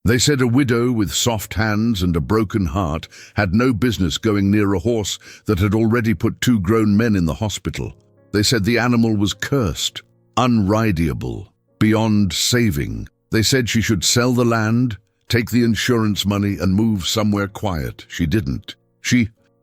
They said a widow with soft hands and a broken heart had no business going near a horse that had already put 2 grown men in the hospital. They said the animal was cursed, unrideable, beyond saving. They said she should sell the land, take the insurance money, and move somewhere quiet. She didn't.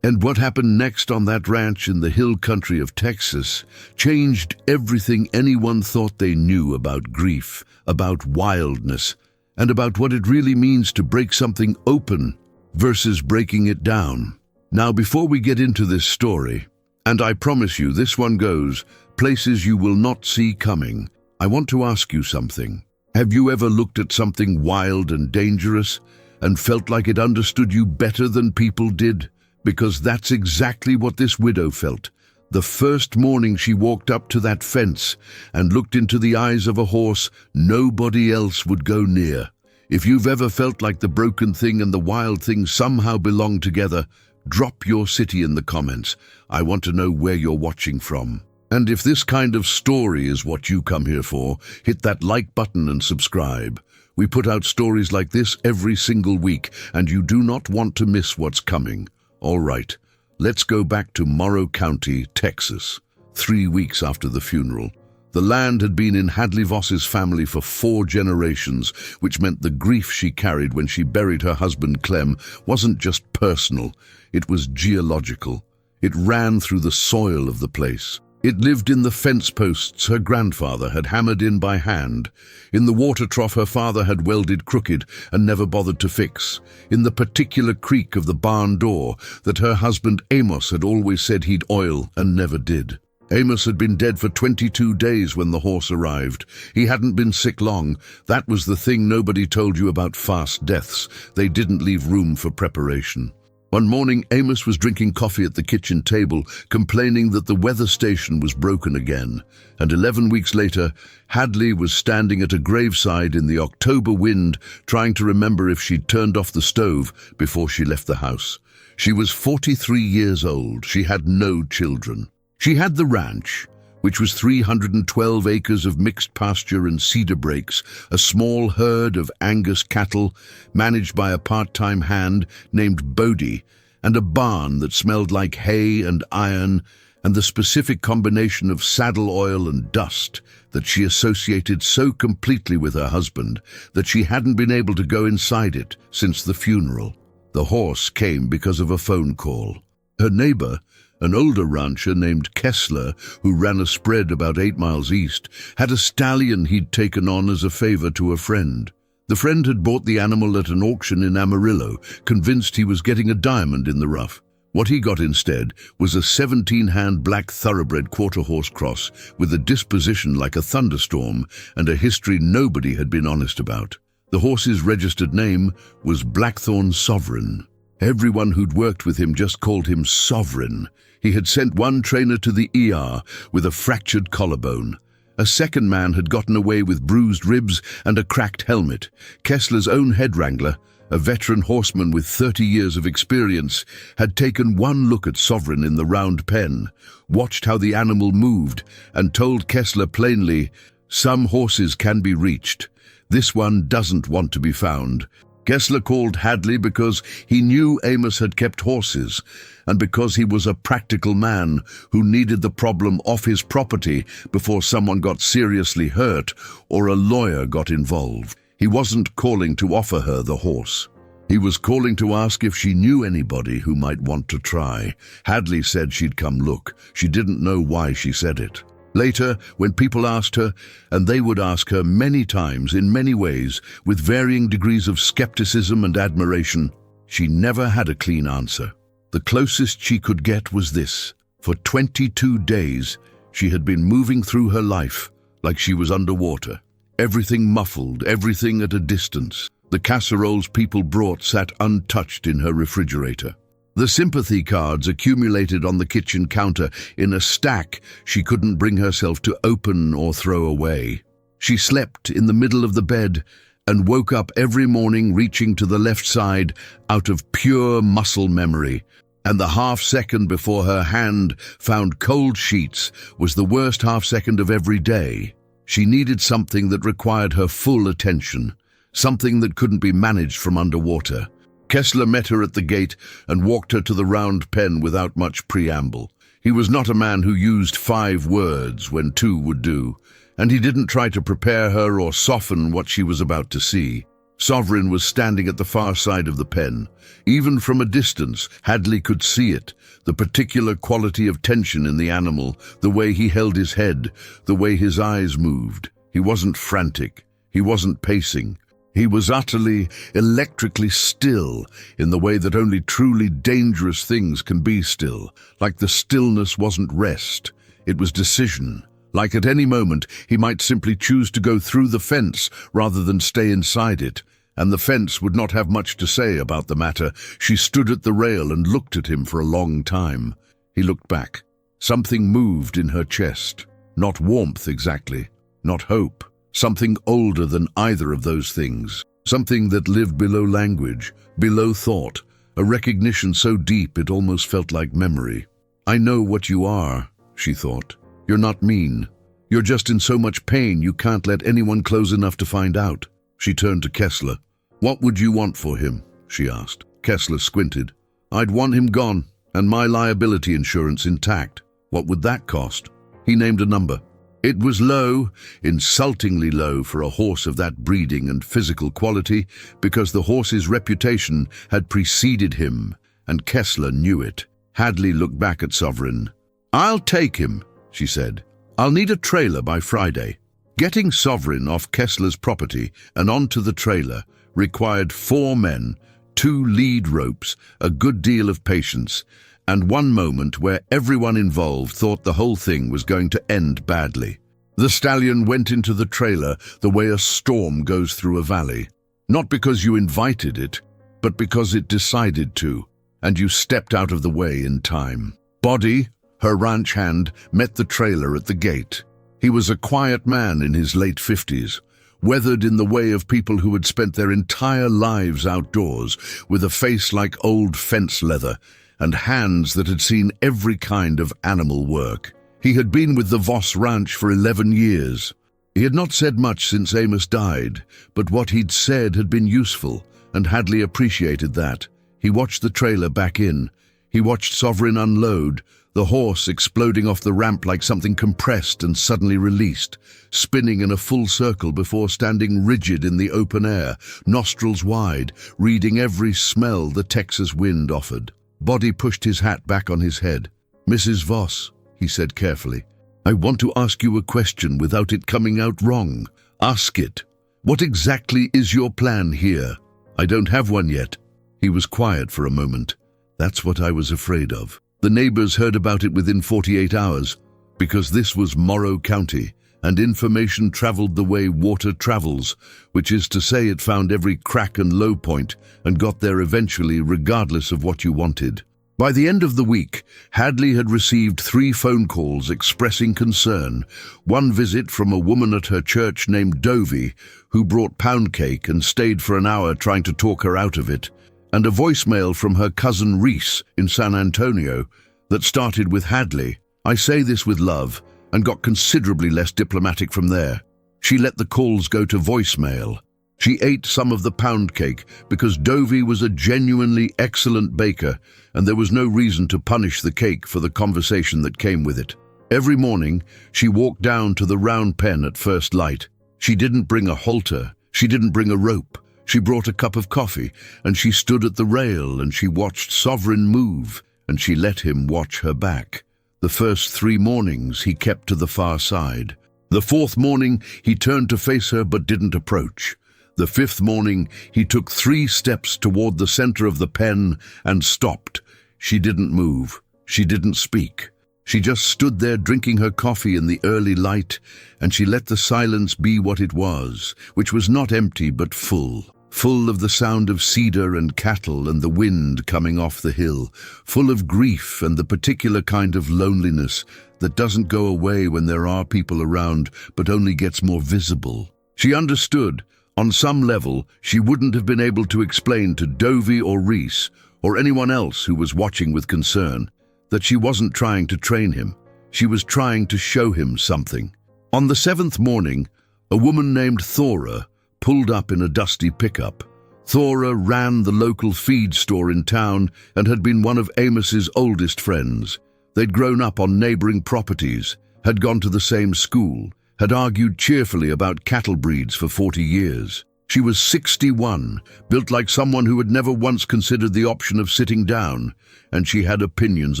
And what happened next on that ranch in the hill country of Texas changed everything anyone thought they knew about grief, about wildness, and about what it really means to break something open versus breaking it down. Now, before we get into this story, and I promise you this one goes places you will not see coming, I want to ask you something. Have you ever looked at something wild and dangerous and felt like it understood you better than people did? Because that's exactly what this widow felt. The first morning she walked up to that fence and looked into the eyes of a horse nobody else would go near. If you've ever felt like the broken thing and the wild thing somehow belong together, drop your city in the comments. I want to know where you're watching from. And if this kind of story is what you come here for, hit that like button and subscribe. We put out stories like this every single week, and you do not want to miss what's coming. All right, let's go back to Morrow County, Texas. 3 weeks after the funeral, the land had been in Hadley Voss's family for 4 generations, which meant the grief she carried when she buried her husband Clem wasn't just personal, it was geological. It ran through the soil of the place. It lived in the fence posts her grandfather had hammered in by hand, in the water trough her father had welded crooked and never bothered to fix, in the particular creak of the barn door that her husband Amos had always said he'd oil and never did. Amos had been dead for 22 days when the horse arrived. He hadn't been sick long. That was the thing nobody told you about fast deaths. They didn't leave room for preparation. One morning, Amos was drinking coffee at the kitchen table, complaining that the weather station was broken again. And 11 weeks later, Hadley was standing at a graveside in the October wind, trying to remember if she'd turned off the stove before she left the house. She was 43 years old. She had no children. She had the ranch, which was 312 acres of mixed pasture and cedar breaks, a small herd of Angus cattle managed by a part-time hand named Bodie, and a barn that smelled like hay and iron and the specific combination of saddle oil and dust that she associated so completely with her husband that she hadn't been able to go inside it since the funeral. The horse came because of a phone call. Her neighbor, an older rancher named Kessler, who ran a spread about 8 miles east, had a stallion he'd taken on as a favor to a friend. The friend had bought the animal at an auction in Amarillo, convinced he was getting a diamond in the rough. What he got instead was a 17-hand black thoroughbred quarter-horse cross with a disposition like a thunderstorm and a history nobody had been honest about. The horse's registered name was Blackthorn Sovereign. Everyone who'd worked with him just called him Sovereign. He had sent one trainer to the ER with a fractured collarbone. A second man had gotten away with bruised ribs and a cracked helmet. Kessler's own head wrangler, a veteran horseman with 30 years of experience, had taken one look at Sovereign in the round pen, watched how the animal moved, and told Kessler plainly, "Some horses can be reached. This one doesn't want to be found." Kessler called Hadley because he knew Amos had kept horses, and because he was a practical man who needed the problem off his property before someone got seriously hurt or a lawyer got involved. He wasn't calling to offer her the horse. He was calling to ask if she knew anybody who might want to try. Hadley said she'd come look. She didn't know why she said it. Later, when people asked her, and they would ask her many times in many ways with varying degrees of skepticism and admiration, she never had a clean answer. The closest she could get was this. For 22 days, she had been moving through her life like she was underwater. Everything muffled, everything at a distance. The casseroles people brought sat untouched in her refrigerator. The sympathy cards accumulated on the kitchen counter in a stack she couldn't bring herself to open or throw away. She slept in the middle of the bed and woke up every morning reaching to the left side out of pure muscle memory. And the half-second before her hand found cold sheets was the worst half-second of every day. She needed something that required her full attention. something that couldn't be managed from underwater. Kessler met her at the gate and walked her to the round pen without much preamble. He was not a man who used 5 words when 2 would do, and he didn't try to prepare her or soften what she was about to see. Sovereign was standing at the far side of the pen. Even from a distance, Hadley could see it, the particular quality of tension in the animal, the way he held his head, the way his eyes moved. He wasn't frantic. He wasn't pacing. He was utterly, electrically still in the way that only truly dangerous things can be still. Like the stillness wasn't rest, it was decision. Like at any moment, he might simply choose to go through the fence rather than stay inside it. And the fence would not have much to say about the matter. She stood at the rail and looked at him for a long time. He looked back. Something moved in her chest. Not warmth exactly, not hope. Something older than either of those things. Something that lived below language, below thought. A recognition so deep it almost felt like memory. "I know what you are," she thought. "You're not mean. You're just in so much pain you can't let anyone close enough to find out." She turned to Kessler. "What would you want for him?" she asked. Kessler squinted. "I'd want him gone, and my liability insurance intact. What would that cost?" He named a number. It was low, insultingly low for a horse of that breeding and physical quality, because the horse's reputation had preceded him, and Kessler knew it. Hadley looked back at Sovereign. "I'll take him," she said. "I'll need a trailer by Friday." Getting Sovereign off Kessler's property and onto the trailer required 4 men, 2 lead ropes, a good deal of patience, and one moment where everyone involved thought the whole thing was going to end badly. The Stallion went into the trailer the way a storm goes through a valley. Not because you invited it, but because it decided to, and you stepped out of the way in time. Body, her ranch hand, met the trailer at the gate. He was a quiet man in his late 50s, weathered in the way of people who had spent their entire lives outdoors, with a face like old fence leather and hands that had seen every kind of animal work. He had been with the Voss Ranch for 11 years. He had not said much since Amos died, but what he'd said had been useful, and Hadley appreciated that. He watched the trailer back in. He watched Sovereign unload, the horse exploding off the ramp like something compressed and suddenly released, spinning in a full circle before standing rigid in the open air, nostrils wide, reading every smell the Texas wind offered. Body pushed his hat back on his head. "Mrs. Voss," he said carefully, "I want to ask you a question without it coming out wrong. Ask it. What exactly is your plan here?" "I don't have one yet." He was quiet for a moment. "That's what I was afraid of." The neighbors heard about it within 48 hours, because this was Morrow County, and information traveled the way water travels, which is to say it found every crack and low point and got there eventually regardless of what you wanted. By the end of the week, Hadley had received 3 phone calls expressing concern, one visit from a woman at her church named Dovey, who brought pound cake and stayed for an hour trying to talk her out of it, and a voicemail from her cousin Reese in San Antonio that started with Hadley. "I say this with love," and got considerably less diplomatic from there. She let the calls go to voicemail. She ate some of the pound cake because Dovey was a genuinely excellent baker, and there was no reason to punish the cake for the conversation that came with it. Every morning, she walked down to the round pen at first light. She didn't bring a halter. She didn't bring a rope. She brought a cup of coffee, and she stood at the rail, and she watched Sovereign move, and she let him watch her back. The first 3 mornings he kept to the far side. The 4th morning he turned to face her but didn't approach. The 5th morning he took 3 steps toward the center of the pen and stopped. She didn't move. She didn't speak. She just stood there drinking her coffee in the early light, and she let the silence be what it was, which was not empty but full. Full of the sound of cedar and cattle and the wind coming off the hill, full of grief and the particular kind of loneliness that doesn't go away when there are people around but only gets more visible. She understood. On some level, she wouldn't have been able to explain to Dovey or Reese or anyone else who was watching with concern that she wasn't trying to train him. She was trying to show him something. On the 7th morning, a woman named Thora pulled up in a dusty pickup. Thora ran the local feed store in town and had been one of Amos's oldest friends. They'd grown up on neighboring properties, had gone to the same school, had argued cheerfully about cattle breeds for 40 years. She was 61, built like someone who had never once considered the option of sitting down, and she had opinions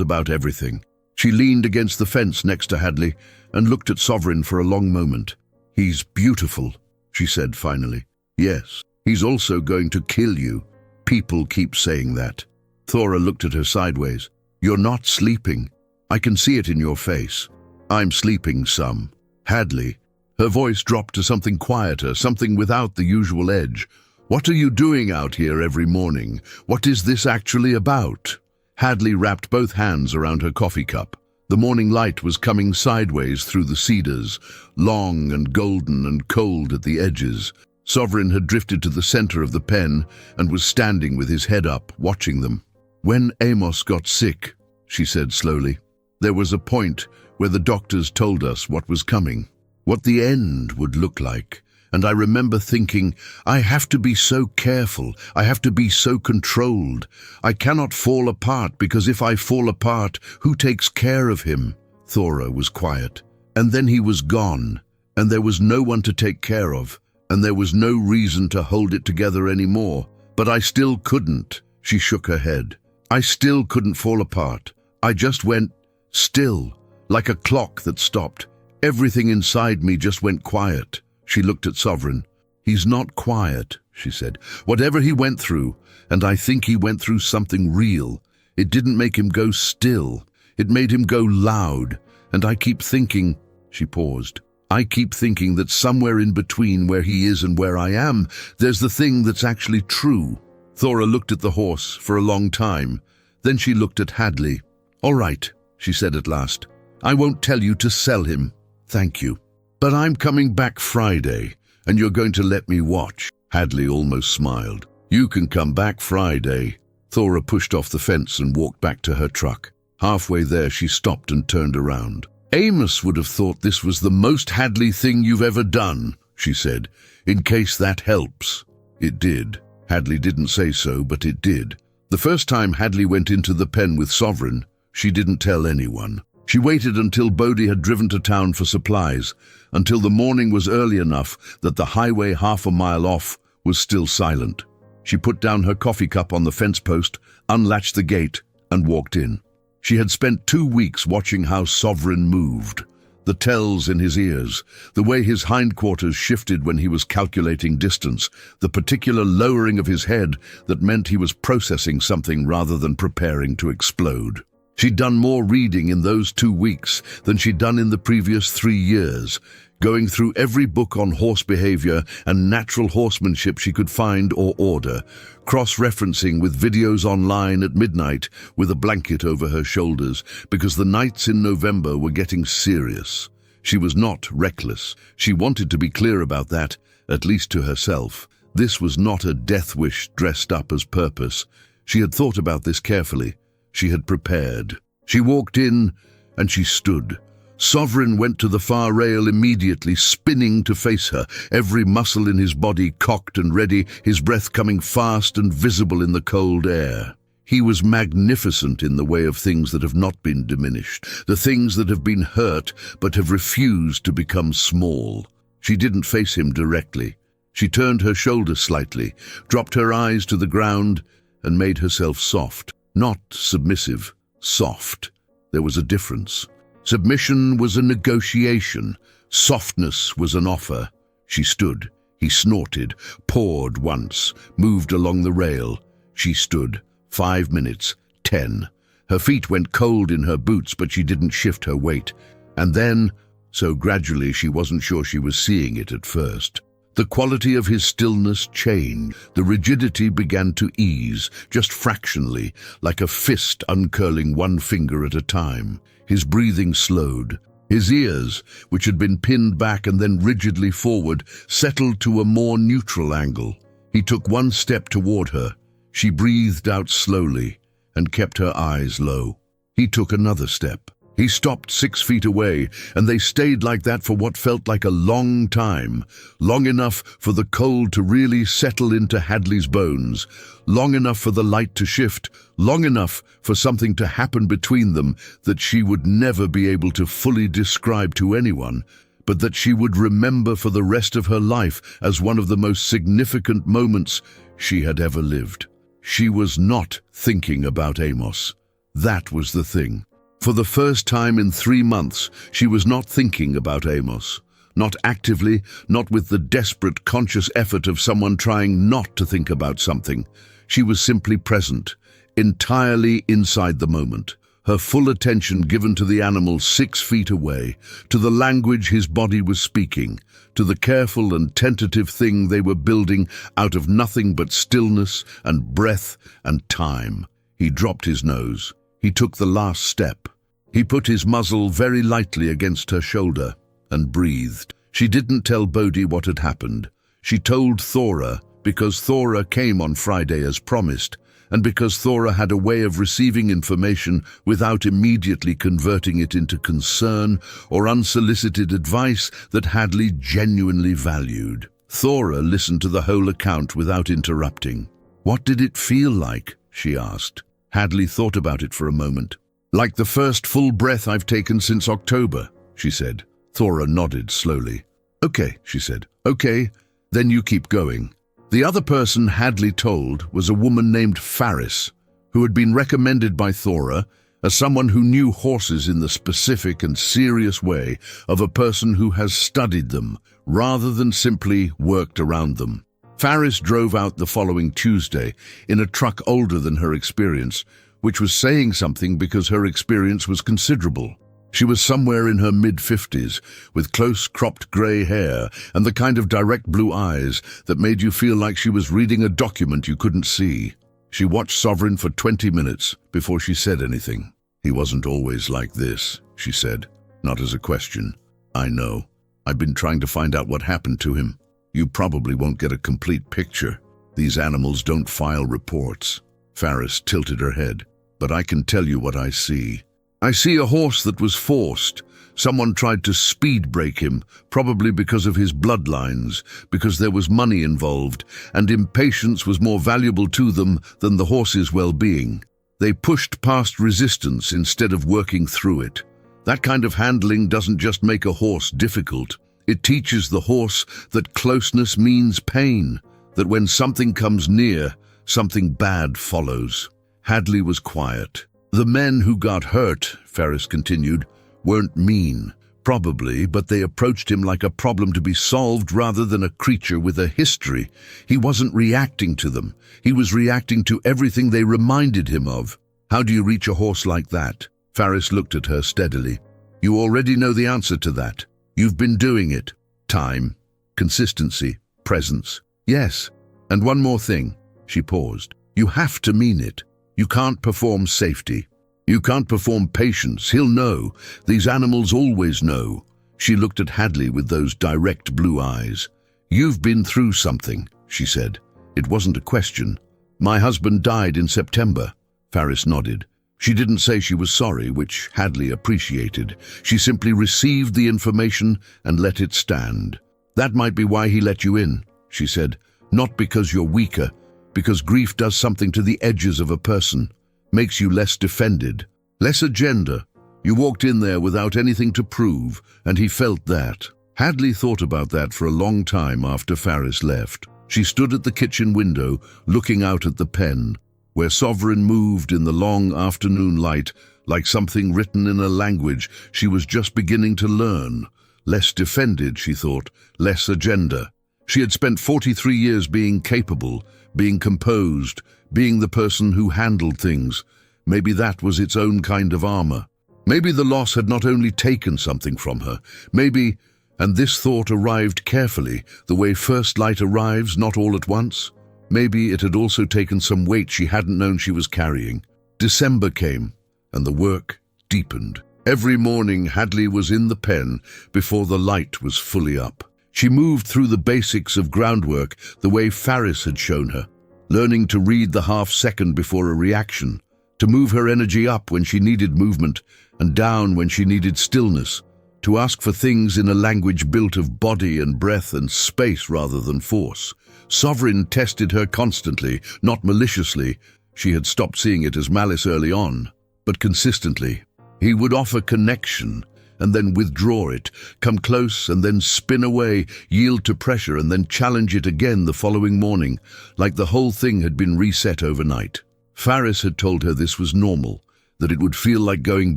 about everything. She leaned against the fence next to Hadley and looked at Sovereign for a long moment. "He's beautiful," she said finally. "Yes, he's also going to kill you. People keep saying that." Thora looked at her sideways. "You're not sleeping. I can see it in your face." "I'm sleeping some." "Hadley." Her voice dropped to something quieter, something without the usual edge. "What are you doing out here every morning? What is this actually about?" Hadley wrapped both hands around her coffee cup. The morning light was coming sideways through the cedars, long and golden and cold at the edges. Sovereign had drifted to the center of the pen and was standing with his head up, watching them. "When Amos got sick," she said slowly, "there was a point where the doctors told us what was coming, what the end would look like. And I remember thinking, I have to be so careful, I have to be so controlled. I cannot fall apart, because if I fall apart, who takes care of him?" Thora was quiet. "And then he was gone, and there was no one to take care of, and there was no reason to hold it together anymore. But I still couldn't." She shook her head. "I still couldn't fall apart. I just went still, like a clock that stopped. Everything inside me just went quiet." She looked at Sovereign. "He's not quiet," she said. "Whatever he went through, and I think he went through something real, it didn't make him go still. It made him go loud. And I keep thinking," she paused, "I keep thinking that somewhere in between where he is and where I am, there's the thing that's actually true." Thora looked at the horse for a long time. Then she looked at Hadley. "All right," she said at last. "I won't tell you to sell him. Thank you. But I'm coming back Friday, and you're going to let me watch." Hadley almost smiled. "You can come back Friday." Thora pushed off the fence and walked back to her truck. Halfway there, she stopped and turned around. "Amos would have thought this was the most Hadley thing you've ever done," she said, "in case that helps." It did. Hadley didn't say so, but it did. The first time Hadley went into the pen with Sovereign, she didn't tell anyone. She waited until Bodhi had driven to town for supplies, until the morning was early enough that the highway half a mile off was still silent. She put down her coffee cup on the fence post, unlatched the gate, and walked in. She had spent 2 weeks watching how Sovereign moved. The tells in his ears, the way his hindquarters shifted when he was calculating distance, the particular lowering of his head that meant he was processing something rather than preparing to explode. She'd done more reading in those 2 weeks than she'd done in the previous 3 years, going through every book on horse behavior and natural horsemanship she could find or order, cross-referencing with videos online at midnight with a blanket over her shoulders, because the nights in November were getting serious. She was not reckless. She wanted to be clear about that, at least to herself. This was not a death wish dressed up as purpose. She had thought about this carefully. She had prepared. She walked in, and she stood. Sovereign went to the far rail immediately, spinning to face her, every muscle in his body cocked and ready, his breath coming fast and visible in the cold air. He was magnificent in the way of things that have not been diminished, the things that have been hurt but have refused to become small. She didn't face him directly. She turned her shoulders slightly, dropped her eyes to the ground, and made herself soft. Not submissive, soft. There was a difference. Submission was a negotiation. Softness was an offer. She stood. He snorted, pawed once, moved along the rail. She stood. 5 minutes, 10. Her feet went cold in her boots, but she didn't shift her weight. And then, so gradually she wasn't sure she was seeing it at first, the quality of his stillness changed. The rigidity began to ease, just fractionally, like a fist uncurling one finger at a time. His breathing slowed. His ears, which had been pinned back and then rigidly forward, settled to a more neutral angle. He took one step toward her. She breathed out slowly and kept her eyes low. He took another step. He stopped 6 feet away, and they stayed like that for what felt like a long time, long enough for the cold to really settle into Hadley's bones, long enough for the light to shift, long enough for something to happen between them that she would never be able to fully describe to anyone, but that she would remember for the rest of her life as one of the most significant moments she had ever lived. She was not thinking about Amos. That was the thing. For the first time in 3 months, she was not thinking about Amos. Not actively, not with the desperate, conscious effort of someone trying not to think about something. She was simply present, entirely inside the moment. Her full attention given to the animal 6 feet away, to the language his body was speaking, to the careful and tentative thing they were building out of nothing but stillness and breath and time. He dropped his nose. He took the last step. He put his muzzle very lightly against her shoulder and breathed. She didn't tell Bodhi what had happened. She told Thora because Thora came on Friday as promised, and because Thora had a way of receiving information without immediately converting it into concern or unsolicited advice that Hadley genuinely valued. Thora listened to the whole account without interrupting. "What did it feel like?" she asked. Hadley thought about it for a moment. "Like the first full breath I've taken since October," she said. Thora nodded slowly. "Okay," she said. "Okay, then you keep going." The other person Hadley told was a woman named Faris, who had been recommended by Thora as someone who knew horses in the specific and serious way of a person who has studied them, rather than simply worked around them. Faris drove out the following Tuesday in a truck older than her experience, which was saying something because her experience was considerable. She was somewhere in her mid-50s, with close cropped grey hair and the kind of direct blue eyes that made you feel like she was reading a document you couldn't see. She watched Sovereign for 20 minutes before she said anything. "He wasn't always like this," she said, not as a question. "I know. I've been trying to find out what happened to him. You probably won't get a complete picture. These animals don't file reports." Faris tilted her head. "But I can tell you what I see. I see a horse that was forced. Someone tried to speed break him, probably because of his bloodlines, because there was money involved, and impatience was more valuable to them than the horse's well-being. They pushed past resistance instead of working through it. That kind of handling doesn't just make a horse difficult. It teaches the horse that closeness means pain, that when something comes near, something bad follows." Hadley was quiet. "The men who got hurt," Faris continued, "weren't mean, probably, but they approached him like a problem to be solved rather than a creature with a history. He wasn't reacting to them. He was reacting to everything they reminded him of." "How do you reach a horse like that?" Faris looked at her steadily. "You already know the answer to that. You've been doing it. Time, consistency, presence. Yes, and one more thing." She paused. "You have to mean it. You can't perform safety. You can't perform patience. He'll know. These animals always know." She looked at Hadley with those direct blue eyes. "You've been through something," she said. It wasn't a question. "My husband died in September." Faris nodded. She didn't say she was sorry, which Hadley appreciated. She simply received the information and let it stand. "That might be why he let you in," she said. "Not because you're weaker, because grief does something to the edges of a person, makes you less defended, less agenda. You walked in there without anything to prove, and he felt that." Hadley thought about that for a long time after Faris left. She stood at the kitchen window, looking out at the pen, where Sovereign moved in the long afternoon light, like something written in a language she was just beginning to learn. Less defended, she thought, less agenda. She had spent 43 years being capable, being composed, being the person who handled things. Maybe that was its own kind of armor. Maybe the loss had not only taken something from her, maybe, and this thought arrived carefully, the way first light arrives not all at once, maybe it had also taken some weight she hadn't known she was carrying. December came, and the work deepened. Every morning Hadley was in the pen before the light was fully up. She moved through the basics of groundwork the way Faris had shown her, learning to read the half-second before a reaction, to move her energy up when she needed movement and down when she needed stillness, to ask for things in a language built of body and breath and space rather than force. Sovereign tested her constantly, not maliciously. She had stopped seeing it as malice early on, but consistently. He would offer connection and then withdraw it, come close and then spin away, yield to pressure and then challenge it again the following morning, like the whole thing had been reset overnight. Faris had told her this was normal, that it would feel like going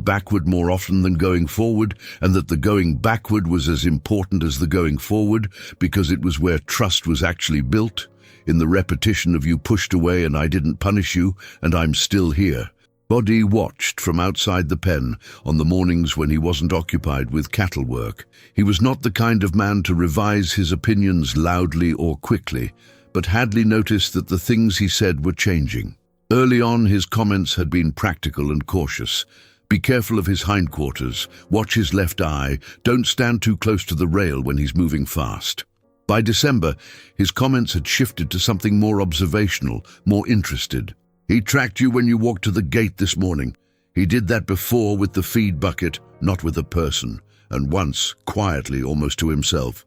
backward more often than going forward, and that the going backward was as important as the going forward because it was where trust was actually built, in the repetition of you pushed away and I didn't punish you and I'm still here. Body watched from outside the pen on the mornings when he wasn't occupied with cattle work. He was not the kind of man to revise his opinions loudly or quickly, but Hadley noticed that the things he said were changing. Early on, his comments had been practical and cautious. Be careful of his hindquarters, watch his left eye, don't stand too close to the rail when he's moving fast. By December, his comments had shifted to something more observational, more interested. He tracked you when you walked to the gate this morning. He did that before with the feed bucket, not with a person, and once, quietly, almost to himself.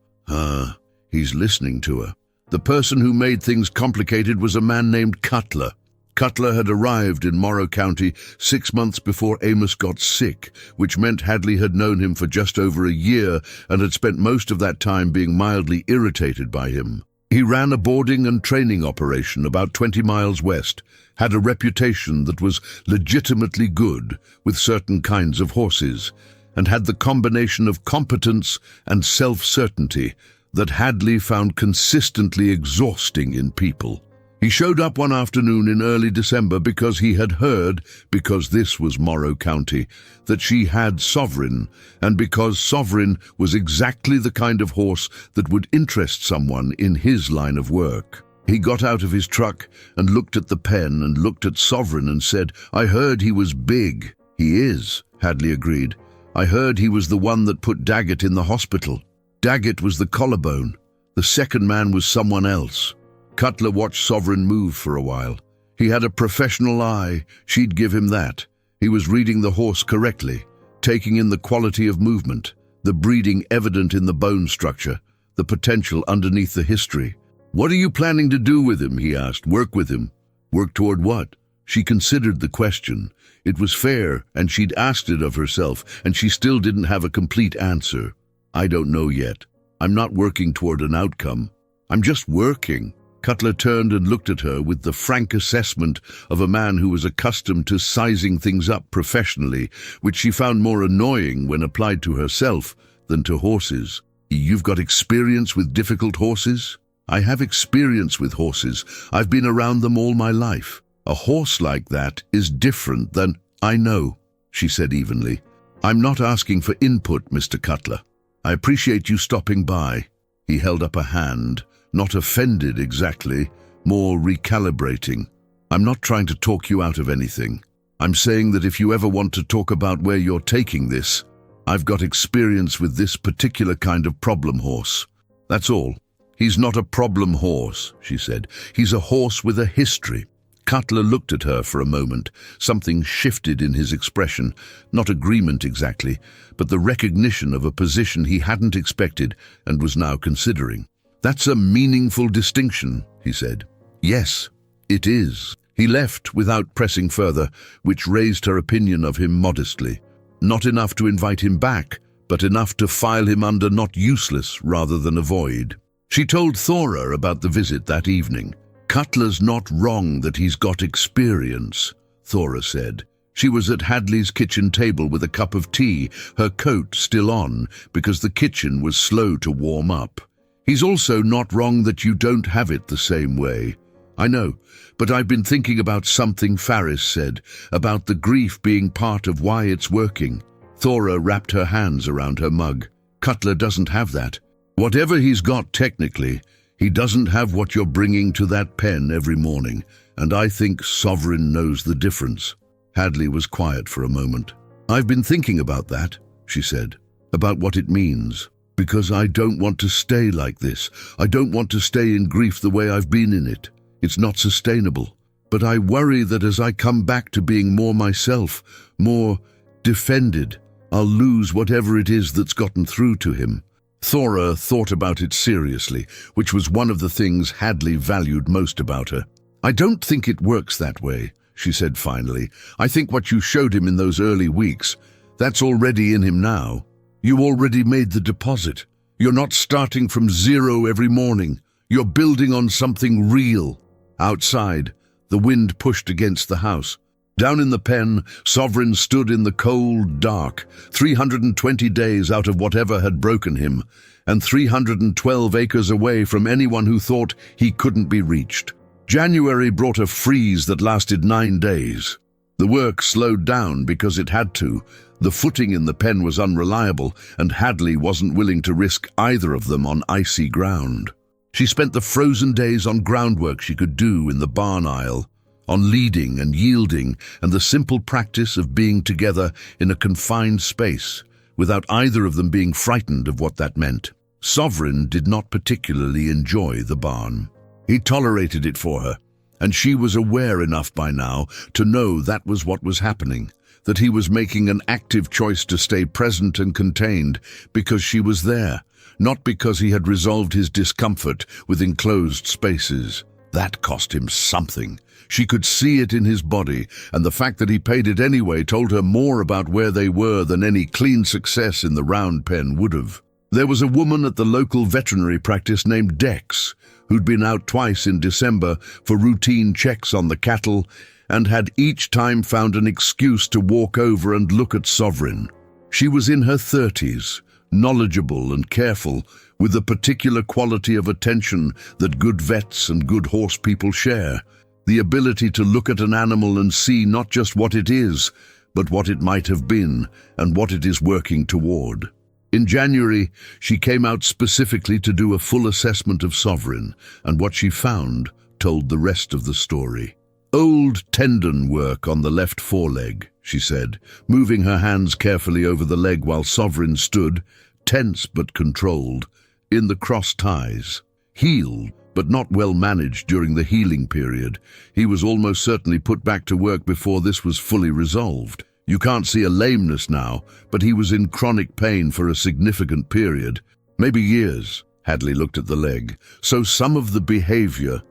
He's listening to her. The person who made things complicated was a man named Cutler. Cutler had arrived in Morrow County 6 months before Amos got sick, which meant Hadley had known him for just over a year and had spent most of that time being mildly irritated by him. He ran a boarding and training operation about 20 miles west, had a reputation that was legitimately good with certain kinds of horses, and had the combination of competence and self-certainty that Hadley found consistently exhausting in people. He showed up one afternoon in early December because he had heard, because this was Morrow County, that she had Sovereign, and because Sovereign was exactly the kind of horse that would interest someone in his line of work. He got out of his truck and looked at the pen and looked at Sovereign and said, "I heard he was big." "He is," Hadley agreed. "I heard he was the one that put Daggett in the hospital." Daggett was the collarbone. The second man was someone else. Cutler watched Sovereign move for a while. He had a professional eye, she'd give him that. He was reading the horse correctly, taking in the quality of movement, the breeding evident in the bone structure, the potential underneath the history. "What are you planning to do with him?" he asked. "Work with him." Work toward what? She considered the question. It was fair, and she'd asked it of herself, and she still didn't have a complete answer. "I don't know yet. I'm not working toward an outcome. I'm just working." Cutler turned and looked at her with the frank assessment of a man who was accustomed to sizing things up professionally, which she found more annoying when applied to herself than to horses. "You've got experience with difficult horses?" "I have experience with horses. I've been around them all my life. A horse like that is different than—" "I know," she said evenly. "I'm not asking for input, Mr. Cutler. I appreciate you stopping by." He held up a hand. Not offended exactly, more recalibrating. "I'm not trying to talk you out of anything. I'm saying that if you ever want to talk about where you're taking this, I've got experience with this particular kind of problem horse. That's all." "He's not a problem horse," she said. "He's a horse with a history." Cutler looked at her for a moment. Something shifted in his expression. Not agreement exactly, but the recognition of a position he hadn't expected and was now considering. "That's a meaningful distinction," he said. "Yes, it is." He left without pressing further, which raised her opinion of him modestly. Not enough to invite him back, but enough to file him under not useless rather than avoid. She told Thora about the visit that evening. "Cutler's not wrong that he's got experience," Thora said. She was at Hadley's kitchen table with a cup of tea, her coat still on, because the kitchen was slow to warm up. "He's also not wrong that you don't have it the same way." "I know, but I've been thinking about something Faris said, about the grief being part of why it's working." Thora wrapped her hands around her mug. "Cutler doesn't have that. Whatever he's got technically, he doesn't have what you're bringing to that pen every morning, and I think Sovereign knows the difference." Hadley was quiet for a moment. "I've been thinking about that," she said, "about what it means. Because I don't want to stay like this. I don't want to stay in grief the way I've been in it. It's not sustainable. But I worry that as I come back to being more myself, more defended, I'll lose whatever it is that's gotten through to him." Thora thought about it seriously, which was one of the things Hadley valued most about her. "I don't think it works that way," she said finally. "I think what you showed him in those early weeks, that's already in him now. You already made the deposit. You're not starting from zero every morning. You're building on something real." Outside, the wind pushed against the house. Down in the pen, Sovereign stood in the cold dark, 320 days out of whatever had broken him, and 312 acres away from anyone who thought he couldn't be reached. January brought a freeze that lasted 9 days. The work slowed down because it had to. The footing in the pen was unreliable, and Hadley wasn't willing to risk either of them on icy ground. She spent the frozen days on groundwork she could do in the barn aisle, on leading and yielding, and the simple practice of being together in a confined space, without either of them being frightened of what that meant. Sovereign did not particularly enjoy the barn. He tolerated it for her, and she was aware enough by now to know that was what was happening, that he was making an active choice to stay present and contained because she was there, not because he had resolved his discomfort with enclosed spaces. That cost him something. She could see it in his body, and the fact that he paid it anyway told her more about where they were than any clean success in the round pen would have. There was a woman at the local veterinary practice named Dex, who'd been out twice in December for routine checks on the cattle, and had each time found an excuse to walk over and look at Sovereign. She was in her 30s, knowledgeable and careful, with the particular quality of attention that good vets and good horse people share. The ability to look at an animal and see not just what it is, but what it might have been and what it is working toward. In January, she came out specifically to do a full assessment of Sovereign, and what she found told the rest of the story. "Old tendon work on the left foreleg," she said, moving her hands carefully over the leg while Sovereign stood, tense but controlled, in the cross ties. Healed, but not well managed during the healing period. He was almost certainly put back to work before this was fully resolved. You can't see a lameness now, but he was in chronic pain for a significant period, maybe years. Hadley looked at the leg. So some of the behavior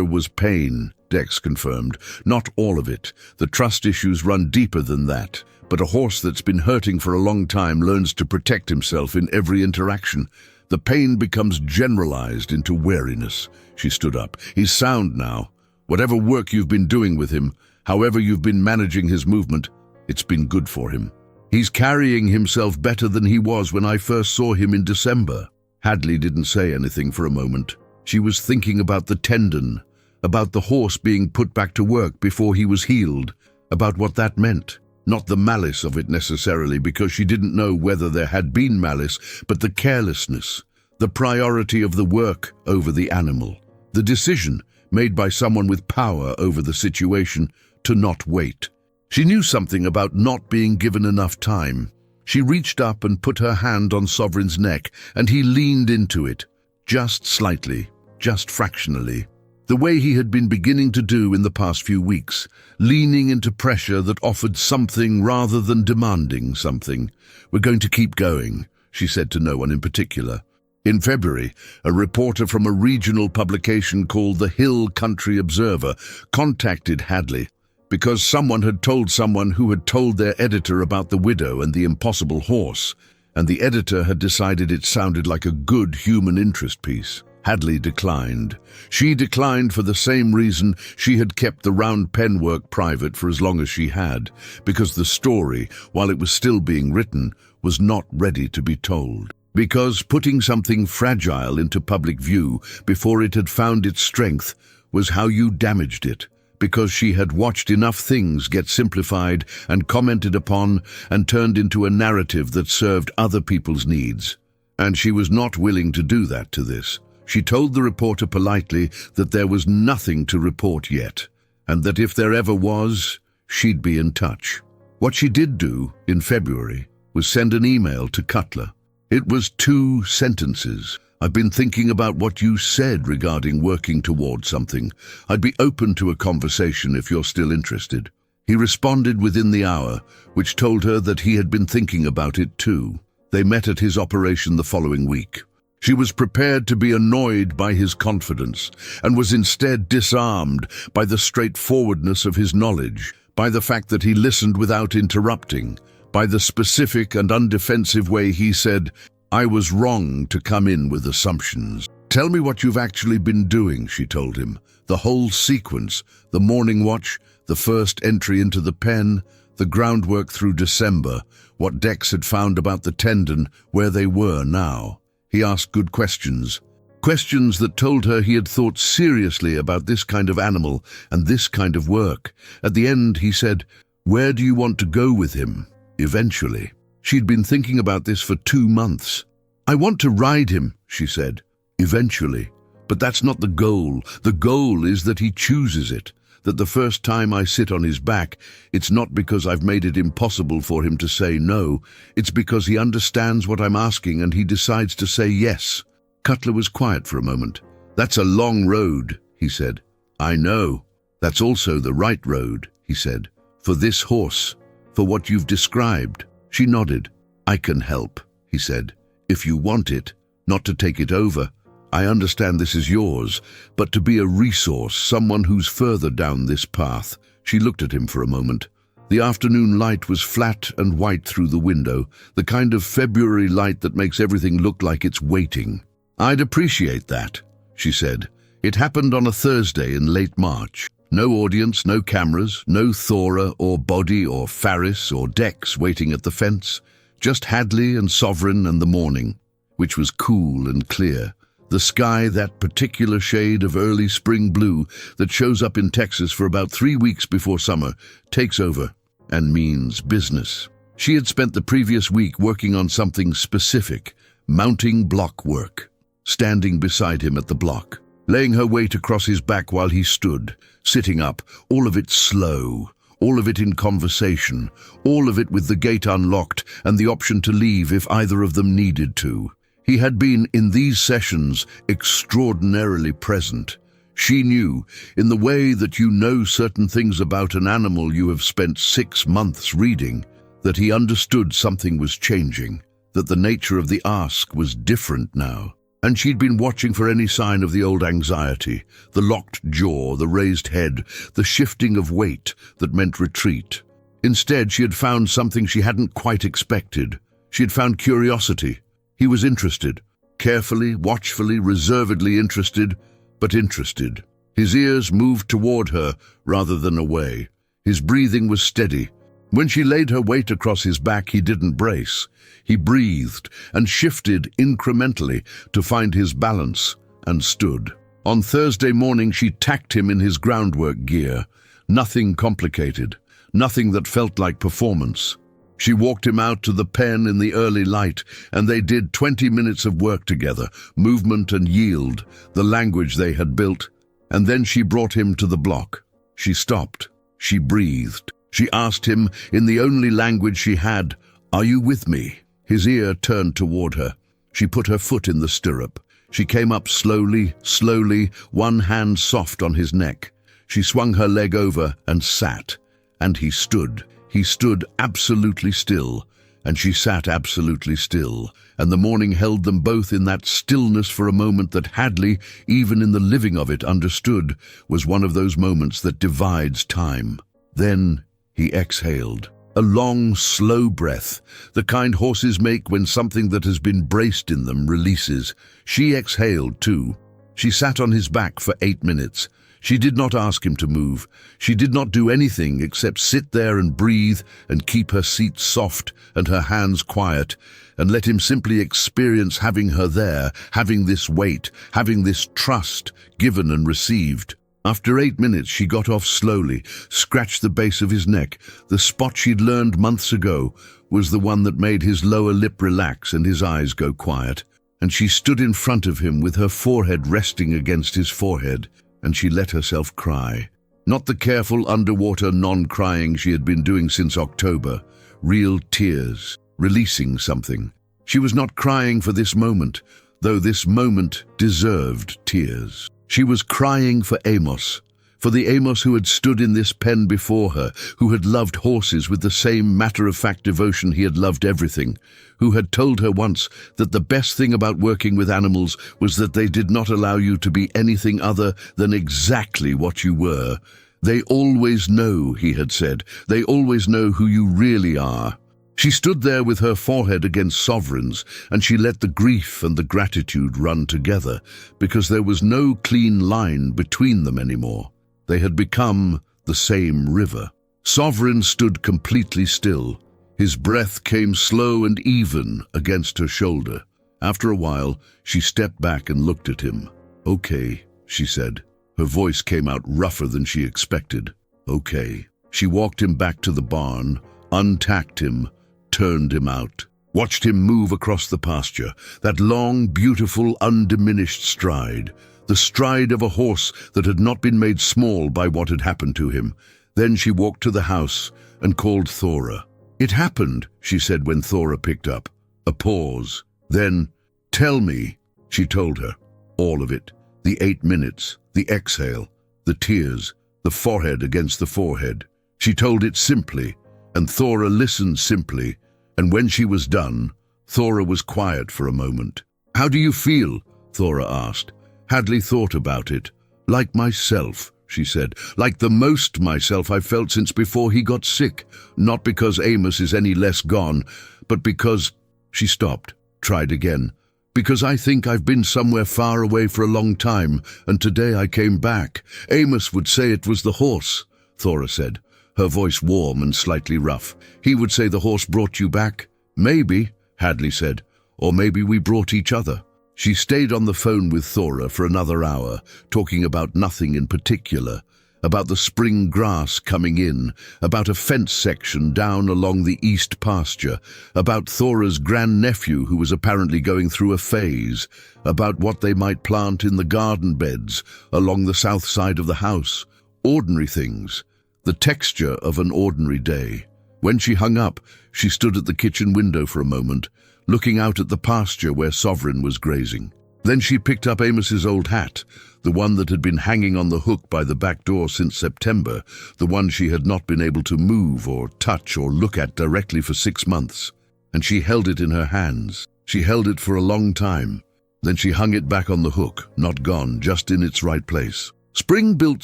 was pain, Dex confirmed. Not all of it. The trust issues run deeper than that. But a horse that's been hurting for a long time learns to protect himself in every interaction. The pain becomes generalized into wariness. She stood up. "He's sound now. Whatever work you've been doing with him, however you've been managing his movement, it's been good for him. He's carrying himself better than he was when I first saw him in December." Hadley didn't say anything for a moment. She was thinking about the tendon, about the horse being put back to work before he was healed, about what that meant. Not the malice of it necessarily, because she didn't know whether there had been malice, but the carelessness, the priority of the work over the animal, the decision made by someone with power over the situation to not wait. She knew something about not being given enough time. She reached up and put her hand on Sovereign's neck, and he leaned into it, just slightly, just fractionally. The way he had been beginning to do in the past few weeks, leaning into pressure that offered something rather than demanding something. "We're going to keep going," she said to no one in particular. In February, a reporter from a regional publication called the Hill Country Observer contacted Hadley because someone had told someone who had told their editor about the widow and the impossible horse, and the editor had decided it sounded like a good human interest piece. Hadley declined. She declined for the same reason she had kept the round pen work private for as long as she had, because the story, while it was still being written, was not ready to be told. Because putting something fragile into public view before it had found its strength was how you damaged it. Because she had watched enough things get simplified and commented upon and turned into a narrative that served other people's needs. And she was not willing to do that to this. She told the reporter politely that there was nothing to report yet, and that if there ever was, she'd be in touch. What she did do in February was send an email to Cutler. It was 2 sentences, I've been thinking about what you said regarding working towards something. I'd be open to a conversation if you're still interested." He responded within the hour, which told her that he had been thinking about it too. They met at his operation the following week. She was prepared to be annoyed by his confidence, and was instead disarmed by the straightforwardness of his knowledge, by the fact that he listened without interrupting, by the specific and undefensive way he said, "I was wrong to come in with assumptions." "Tell me what you've actually been doing," she told him. The whole sequence, the morning watch, the first entry into the pen, the groundwork through December, what Dex had found about the tendon, where they were now. He asked good questions. Questions that told her he had thought seriously about this kind of animal and this kind of work. At the end, he said, "Where do you want to go with him? Eventually." She'd been thinking about this for 2 months. "I want to ride him," she said. "Eventually. But that's not the goal. The goal is that he chooses it. That the first time I sit on his back, it's not because I've made it impossible for him to say no. It's because he understands what I'm asking and he decides to say yes." Cutler was quiet for a moment. "That's a long road," he said. "I know. That's also the right road," he said. "For this horse, for what you've described." She nodded. "I can help," he said. "If you want it, not to take it over. I understand this is yours, but to be a resource, someone who's further down this path." She looked at him for a moment. The afternoon light was flat and white through the window, the kind of February light that makes everything look like it's waiting. "I'd appreciate that," she said. It happened on a Thursday in late March. No audience, no cameras, no Thora or Body or Faris or Dex waiting at the fence. Just Hadley and Sovereign and the morning, which was cool and clear. The sky, that particular shade of early spring blue that shows up in Texas for about 3 weeks before summer, takes over and means business. She had spent the previous week working on something specific, mounting block work, standing beside him at the block, laying her weight across his back while he stood, sitting up, all of it slow, all of it in conversation, all of it with the gate unlocked and the option to leave if either of them needed to. He had been, in these sessions, extraordinarily present. She knew, in the way that you know certain things about an animal you have spent 6 months reading, that he understood something was changing, that the nature of the ask was different now. And she'd been watching for any sign of the old anxiety, the locked jaw, the raised head, the shifting of weight that meant retreat. Instead, she had found something she hadn't quite expected. She had found curiosity. He was interested, carefully, watchfully, reservedly interested, but interested. His ears moved toward her rather than away. His breathing was steady. When she laid her weight across his back, he didn't brace. He breathed and shifted incrementally to find his balance and stood. On Thursday morning, she tacked him in his groundwork gear. Nothing complicated, nothing that felt like performance. She walked him out to the pen in the early light, and they did 20 minutes of work together, movement and yield, the language they had built. And then she brought him to the block. She stopped. She breathed. She asked him, in the only language she had, "Are you with me?" His ear turned toward her. She put her foot in the stirrup. She came up slowly, slowly, one hand soft on his neck. She swung her leg over and sat. And he stood. He stood absolutely still, and she sat absolutely still, and the morning held them both in that stillness for a moment that Hadley, even in the living of it, understood was one of those moments that divides time. Then he exhaled. A long, slow breath, the kind horses make when something that has been braced in them releases. She exhaled too. She sat on his back for 8 minutes. She did not ask him to move. She did not do anything except sit there and breathe and keep her seat soft and her hands quiet, and let him simply experience having her there, having this weight, having this trust given and received. After 8 minutes, she got off slowly, scratched the base of his neck. The spot she'd learned months ago was the one that made his lower lip relax and his eyes go quiet. And she stood in front of him with her forehead resting against his forehead, and she let herself cry. Not the careful underwater non-crying she had been doing since October. Real tears, releasing something. She was not crying for this moment. though this moment deserved tears. She was crying for Amos, for the Amos who had stood in this pen before her, who had loved horses with the same matter-of-fact devotion he had loved everything, who had told her once that the best thing about working with animals was that they did not allow you to be anything other than exactly what you were. They always know, he had said, they always know who you really are. She stood there with her forehead against Sovereign's, and she let the grief and the gratitude run together, because there was no clean line between them anymore. They had become the same river. Sovereign stood completely still. His breath came slow and even against her shoulder. After a while, she stepped back and looked at him. "Okay," she said. Her voice came out rougher than she expected. "Okay." She walked him back to the barn, untacked him, turned him out, watched him move across the pasture, that long, beautiful, undiminished stride, the stride of a horse that had not been made small by what had happened to him. Then she walked to the house and called Thora. "It happened," she said when Thora picked up. A pause. Then, "Tell me," she told her. All of it. The 8 minutes, the exhale, the tears, the forehead against the forehead. She told it simply, and Thora listened simply, and when she was done, Thora was quiet for a moment. "How do you feel?" Thora asked. Hadley thought about it. "Like myself," she said. "Like the most myself I've felt since before he got sick. Not because Amos is any less gone, but because—" She stopped, tried again. "Because I think I've been somewhere far away for a long time, and today I came back. Amos would say it was the horse," Thora said, her voice warm and slightly rough. "He would say the horse brought you back." "Maybe," Hadley said. "Or maybe we brought each other." She stayed on the phone with Thora for another hour, talking about nothing in particular, about the spring grass coming in, about a fence section down along the east pasture, about Thora's grandnephew who was apparently going through a phase, about what they might plant in the garden beds along the south side of the house. Ordinary things, the texture of an ordinary day. When she hung up, she stood at the kitchen window for a moment, looking out at the pasture where Sovereign was grazing. Then she picked up Amos's old hat, the one that had been hanging on the hook by the back door since September, the one she had not been able to move or touch or look at directly for 6 months. And she held it in her hands. She held it for a long time. Then she hung it back on the hook, not gone, just in its right place. Spring built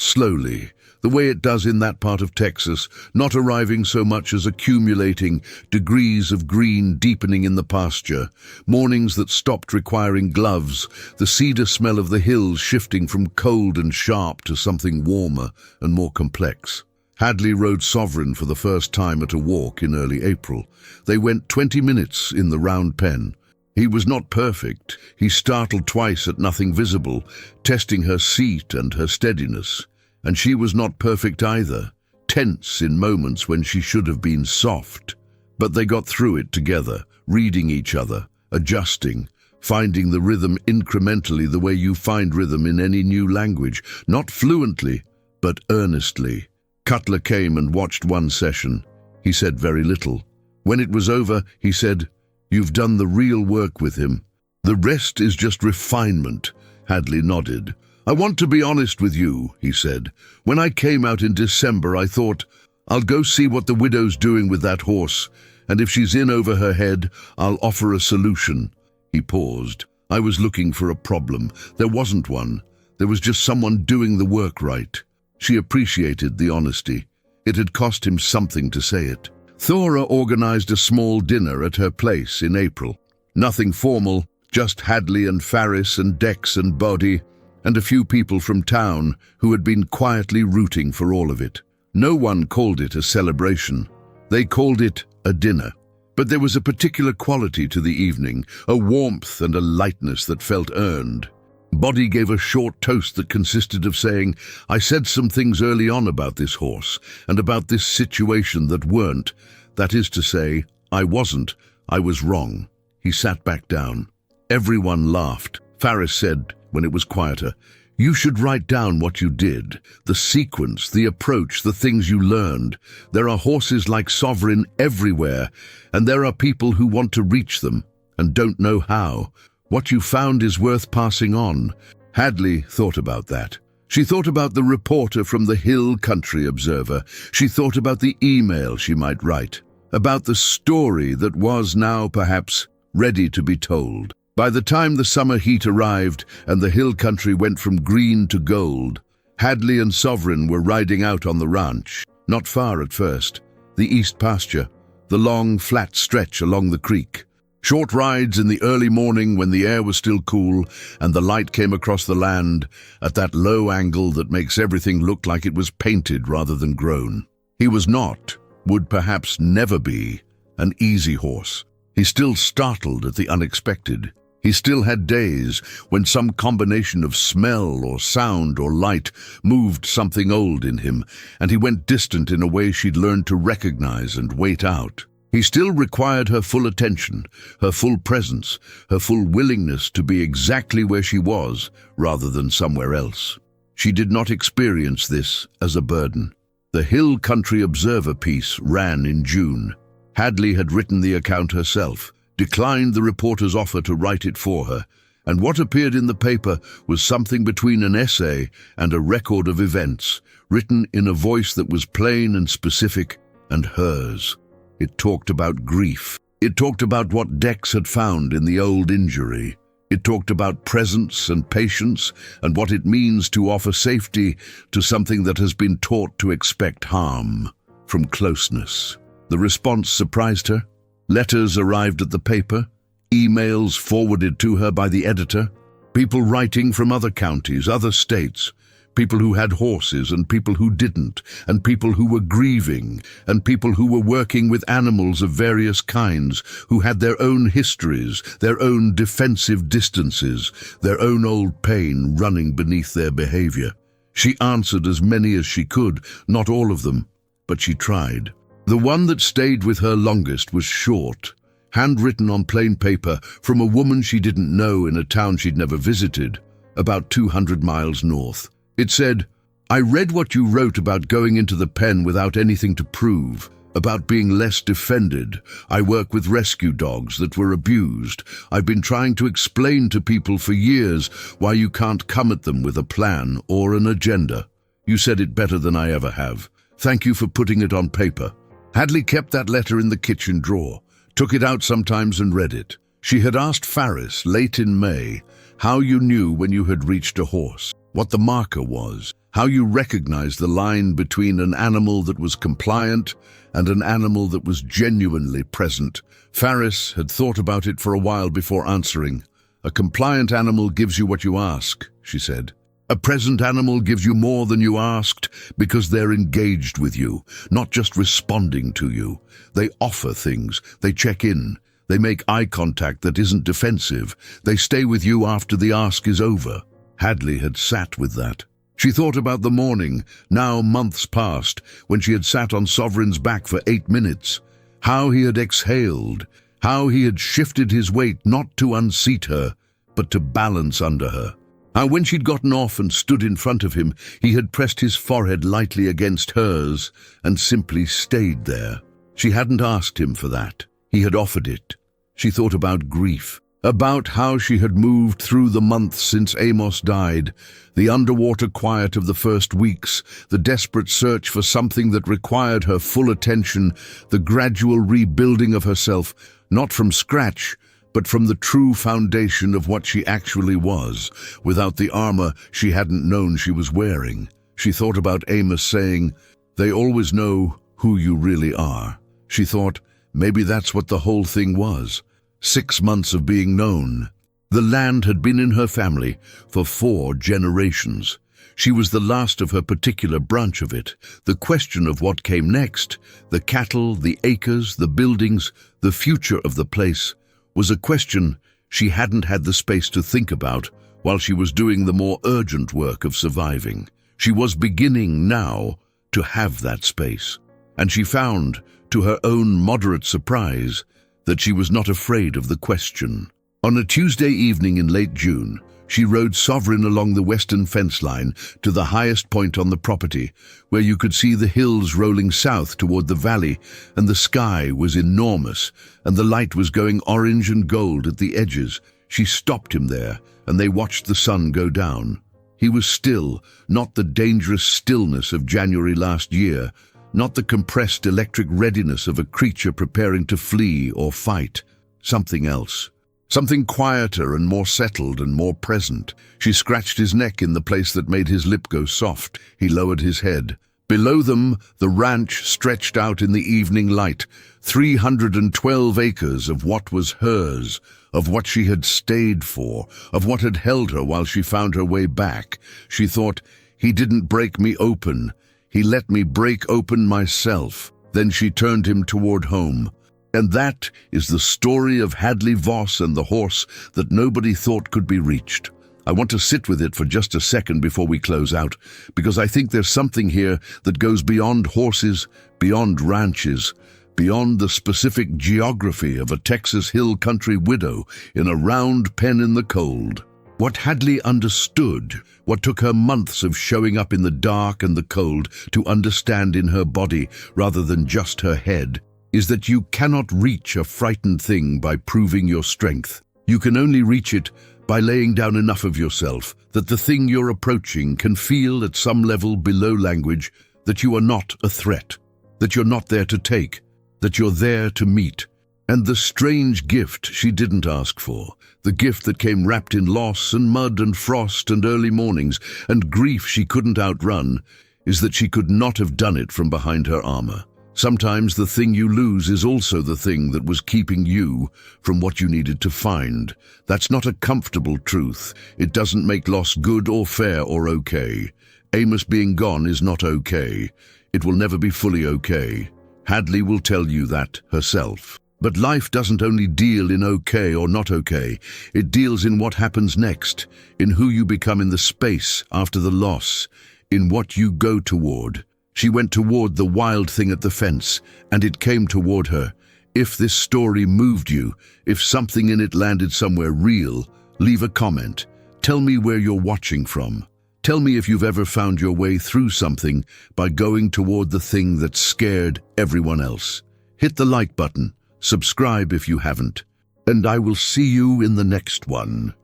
slowly, the way it does in that part of Texas, not arriving so much as accumulating, degrees of green deepening in the pasture, mornings that stopped requiring gloves, the cedar smell of the hills shifting from cold and sharp to something warmer and more complex. Hadley rode Sovereign for the first time at a walk in early April. They went 20 minutes in the round pen. He was not perfect. He startled twice at nothing visible, testing her seat and her steadiness. And she was not perfect either, tense in moments when she should have been soft. But they got through it together, reading each other, adjusting, finding the rhythm incrementally the way you find rhythm in any new language, not fluently, but earnestly. Cutler came and watched one session. He said very little. When it was over, he said, "You've done the real work with him. The rest is just refinement." Hadley nodded. "I want to be honest with you," he said. "When I came out in December, I thought, I'll go see what the widow's doing with that horse, and if she's in over her head, I'll offer a solution." He paused. "I was looking for a problem. There wasn't one. There was just someone doing the work right." She appreciated the honesty. It had cost him something to say it. Thora organized a small dinner at her place in April. Nothing formal, just Hadley and Farris and Dex and Boddy, and a few people from town who had been quietly rooting for all of it. No one called it a celebration. They called it a dinner. But there was a particular quality to the evening, a warmth and a lightness that felt earned. Boddy gave a short toast that consisted of saying, "I said some things early on about this horse, and about this situation that weren't. That is to say, I wasn't. I was wrong." He sat back down. Everyone laughed. Farris said, when it was quieter, "You should write down what you did, the sequence, the approach, the things you learned. There are horses like Sovereign everywhere, and there are people who want to reach them and don't know how. What you found is worth passing on. Hadley thought about that. She thought about the reporter from the Hill Country Observer. She thought about the email she might write, about the story that was now perhaps ready to be told. By the time the summer heat arrived and the hill country went from green to gold, Hadley and Sovereign were riding out on the ranch. Not far at first. The east pasture, the long, flat stretch along the creek. Short rides in the early morning when the air was still cool and the light came across the land at that low angle that makes everything look like it was painted rather than grown. He was not, would perhaps never be, an easy horse. He still startled at the unexpected. He still had days when some combination of smell or sound or light moved something old in him, and he went distant in a way she'd learned to recognize and wait out. He still required her full attention, her full presence, her full willingness to be exactly where she was rather than somewhere else. She did not experience this as a burden. The Hill Country Observer piece ran in June. Hadley had written the account herself, declined the reporter's offer to write it for her, and what appeared in the paper was something between an essay and a record of events, written in a voice that was plain and specific and hers. It talked about grief. It talked about what Dex had found in the old injury. It talked about presence and patience and what it means to offer safety to something that has been taught to expect harm from closeness. The response surprised her. Letters arrived at the paper, emails forwarded to her by the editor, people writing from other counties, other states, people who had horses and people who didn't, and people who were grieving, and people who were working with animals of various kinds, who had their own histories, their own defensive distances, their own old pain running beneath their behavior. She answered as many as she could, not all of them, but she tried. The one that stayed with her longest was short, handwritten on plain paper from a woman she didn't know in a town she'd never visited, about 200 miles north. It said, "I read what you wrote about going into the pen without anything to prove, about being less defended. I work with rescue dogs that were abused. I've been trying to explain to people for years why you can't come at them with a plan or an agenda. You said it better than I ever have. Thank you for putting it on paper." Hadley kept that letter in the kitchen drawer, took it out sometimes and read it. She had asked Faris late in May how you knew when you had reached a horse, what the marker was, how you recognized the line between an animal that was compliant and an animal that was genuinely present. Faris had thought about it for a while before answering. "A compliant animal gives you what you ask," she said. "A present animal gives you more than you asked because they're engaged with you, not just responding to you. They offer things, they check in, they make eye contact that isn't defensive, they stay with you after the ask is over." Hadley had sat with that. She thought about the morning, now months past, when she had sat on Sovereign's back for 8 minutes, how he had exhaled, how he had shifted his weight not to unseat her, but to balance under her. How when she'd gotten off and stood in front of him, he had pressed his forehead lightly against hers and simply stayed there. She hadn't asked him for that. He had offered it. She thought about grief, about how she had moved through the months since Amos died, the underwater quiet of the first weeks, the desperate search for something that required her full attention, the gradual rebuilding of herself, not from scratch, but from the true foundation of what she actually was, without the armor she hadn't known she was wearing. She thought about Amos saying, "They always know who you really are." She thought, maybe that's what the whole thing was. 6 months of being known. The land had been in her family for 4 generations. She was the last of her particular branch of it. The question of what came next, the cattle, the acres, the buildings, the future of the place, was a question she hadn't had the space to think about while she was doing the more urgent work of surviving. She was beginning now to have that space, and she found, to her own moderate surprise, that she was not afraid of the question. On a Tuesday evening in late June, she rode Sovereign along the western fence line to the highest point on the property, where you could see the hills rolling south toward the valley, and the sky was enormous, and the light was going orange and gold at the edges. She stopped him there, and they watched the sun go down. He was still, not the dangerous stillness of January last year, not the compressed electric readiness of a creature preparing to flee or fight. Something else. Something quieter and more settled and more present. She scratched his neck in the place that made his lip go soft. He lowered his head. Below them, the ranch stretched out in the evening light, 312 acres of what was hers, of what she had stayed for, of what had held her while she found her way back. She thought, he didn't break me open. He let me break open myself. Then she turned him toward home. And that is the story of Hadley Voss and the horse that nobody thought could be reached. I want to sit with it for just a second before we close out, because I think there's something here that goes beyond horses, beyond ranches, beyond the specific geography of a Texas hill country widow in a round pen in the cold. What Hadley understood, what took her months of showing up in the dark and the cold to understand in her body rather than just her head, is that you cannot reach a frightened thing by proving your strength. You can only reach it by laying down enough of yourself that the thing you're approaching can feel at some level below language that you are not a threat, that you're not there to take, that you're there to meet. And the strange gift she didn't ask for, the gift that came wrapped in loss and mud and frost and early mornings and grief she couldn't outrun, is that she could not have done it from behind her armor. Sometimes the thing you lose is also the thing that was keeping you from what you needed to find. That's not a comfortable truth. It doesn't make loss good or fair or okay. Amos being gone is not okay. It will never be fully okay. Hadley will tell you that herself. But life doesn't only deal in okay or not okay. It deals in what happens next, in who you become in the space after the loss, in what you go toward. She went toward the wild thing at the fence, and it came toward her. If this story moved you, if something in it landed somewhere real, leave a comment. Tell me where you're watching from. Tell me if you've ever found your way through something by going toward the thing that scared everyone else. Hit the like button, subscribe if you haven't, and I will see you in the next one.